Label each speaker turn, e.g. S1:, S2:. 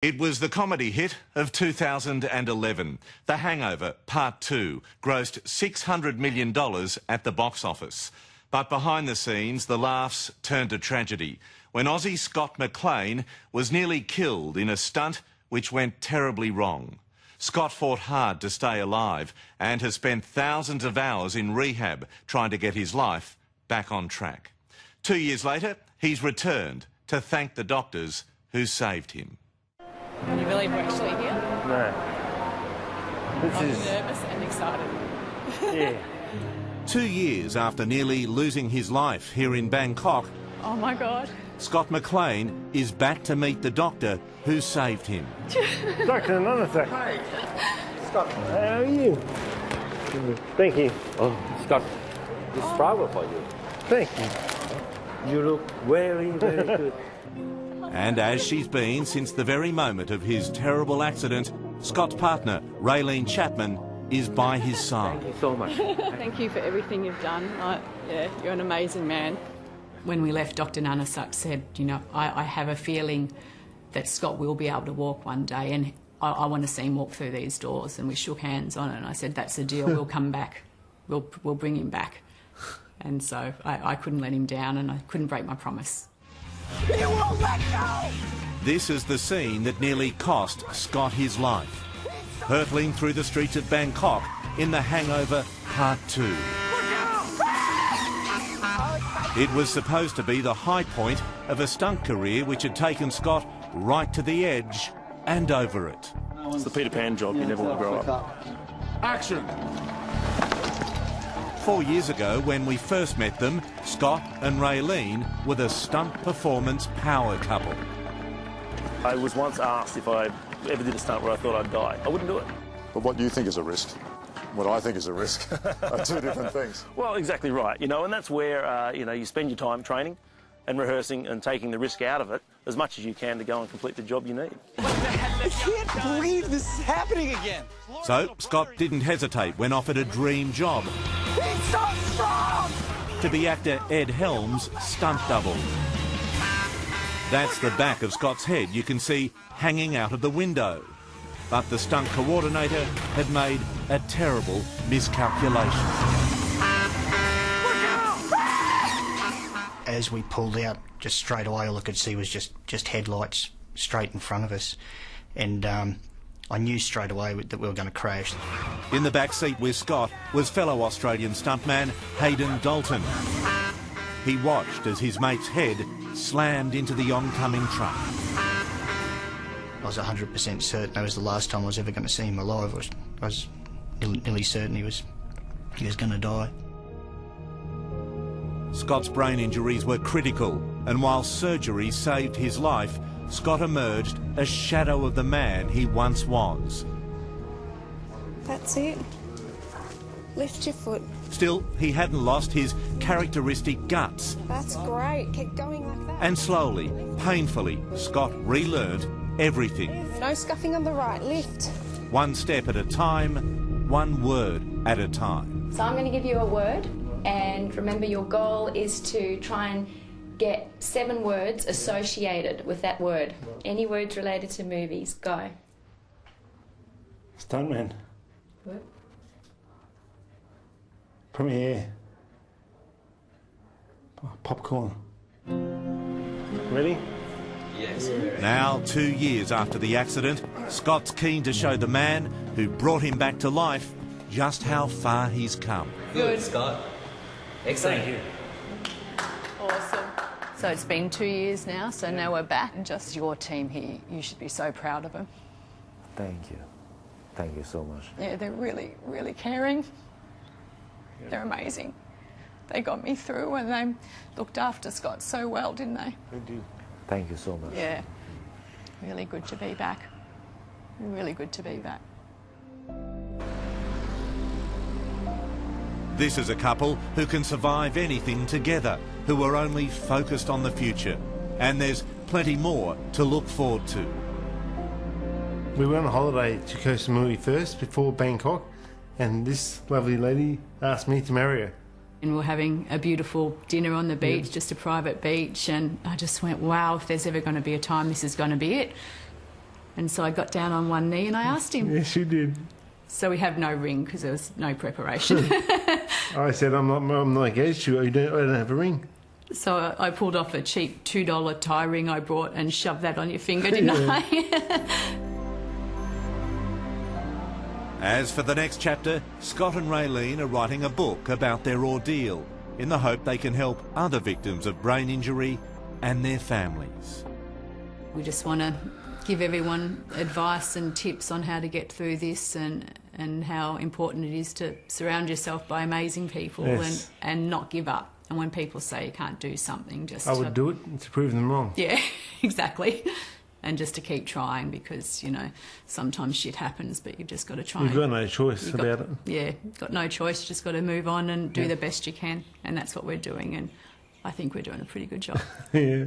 S1: It was the comedy hit of 2011. The Hangover Part 2 grossed $600 million at the box office. But behind the scenes, the laughs turned to tragedy when Aussie Scott McLean was nearly killed in a stunt which went terribly wrong. Scott fought hard to stay alive and has spent thousands of hours in rehab trying to get his life back on track. 2 years later, he's returned to thank the doctors who saved him.
S2: Can you believe we're actually here?
S3: No.
S2: I'm nervous and excited.
S3: Yeah.
S1: 2 years after nearly losing his life here in Bangkok,
S2: Oh my God.
S1: Scott McLean is back to meet the doctor who saved him.
S3: Dr. Nanatha. Hi. Scott, how are you? Thank you.
S4: Oh, Scott, this is problem for you.
S3: Thank you.
S4: You look very, very good.
S1: And as she's been since the very moment of his terrible accident, Scott's partner, Raylene Chapman, is by his side.
S4: Thank you so much.
S2: Thank you for everything you've done. Yeah, you're an amazing man. When we left, Dr. Nanasuk said, you know, I have a feeling that Scott will be able to walk one day and I want to see him walk through these doors. And we shook hands on it and I said, that's the deal, we'll come back. We'll bring him back. And so I couldn't let him down and I couldn't break my promise.
S5: You won't let go!
S1: This is the scene that nearly cost Scott his life, hurtling through the streets of Bangkok in The Hangover Part 2. It was supposed to be the high point of a stunt career which had taken Scott right to the edge and over it.
S6: It's the Peter Pan job, you never want to grow up.
S5: Action!
S1: 4 years ago, when we first met them, Scott and Raylene were the stunt performance power couple.
S6: I was once asked if I ever did a stunt where I thought I'd die. I wouldn't do it.
S7: But what you think is a risk, what I think is a risk, are two different things.
S6: Well, exactly right, you know, and that's where, you know, you spend your time training and rehearsing and taking the risk out of it as much as you can to go and complete the job you need.
S5: I can't believe this is happening again.
S1: So Scott didn't hesitate when offered a dream job.
S5: He's so strong!
S1: To be actor Ed Helms' stunt double. That's the back of Scott's head you can see hanging out of the window. But the stunt coordinator had made a terrible miscalculation.
S8: As we pulled out, just straight away, all I could see was just headlights straight in front of us. And I knew straight away that we were going to crash.
S1: In the back seat with Scott was fellow Australian stuntman Hayden Dalton. He watched as his mate's head slammed into the oncoming truck.
S8: I was 100% certain that was the last time I was ever going to see him alive. I was nearly certain he was going to die.
S1: Scott's brain injuries were critical, and while surgery saved his life, Scott emerged a shadow of the man he once was.
S9: That's it. Lift your foot.
S1: Still, he hadn't lost his characteristic guts.
S9: That's great. Keep going like that.
S1: And slowly, painfully, Scott relearnt everything.
S9: No scuffing on the right. Lift.
S1: One step at a time, one word at a time.
S10: So I'm going to give you a word, and remember your goal is to try and get 7 words associated with that word. Any words related to movies, go.
S3: Stuntman.
S10: What?
S3: Premiere. Popcorn. Ready?
S4: Yes.
S1: Now, 2 years after the accident, Scott's keen to show the man who brought him back to life just how far he's come.
S4: Good, Scott. Excellent.
S3: Thank you.
S2: Awesome. So it's been 2 years now, so now we're back. And just your team here, you should be so proud of them.
S4: Thank you. Thank you so much.
S2: Yeah, they're really, really caring. They're amazing. They got me through and they looked after Scott so well, didn't they?
S3: They do.
S4: Thank you so much.
S2: Yeah. Really good to be back. Really good to be back.
S1: This is a couple who can survive anything together, who are only focused on the future. And there's plenty more to look forward to.
S3: We went on holiday to Koh Samui first, before Bangkok, and this lovely lady asked me to marry her.
S2: And we're having a beautiful dinner on the beach, just a private beach, and I just went, wow, if there's ever going to be a time, this is going to be it. And so I got down on one knee and I asked him.
S3: Yes, you did.
S2: So we have no ring because there was no preparation.
S3: I said, I'm not engaged to you. I don't have a ring.
S2: So I pulled off a cheap $2 tie ring I brought and shoved that on your finger, didn't I?
S1: As for the next chapter, Scott and Raylene are writing a book about their ordeal in the hope they can help other victims of brain injury and their families.
S2: We just want to give everyone advice and tips on how to get through this and how important it is to surround yourself by amazing people.
S3: Yes.
S2: and not give up. And when people say you can't do something, just
S3: I would do it to prove them wrong.
S2: Yeah, exactly. And just to keep trying because, you know, sometimes shit happens, but you've just got to try.
S3: You've got no choice about it.
S2: Yeah, got no choice, just got to move on and do the best you can. And that's what we're doing. And I think we're doing a pretty good job.
S3: Yeah.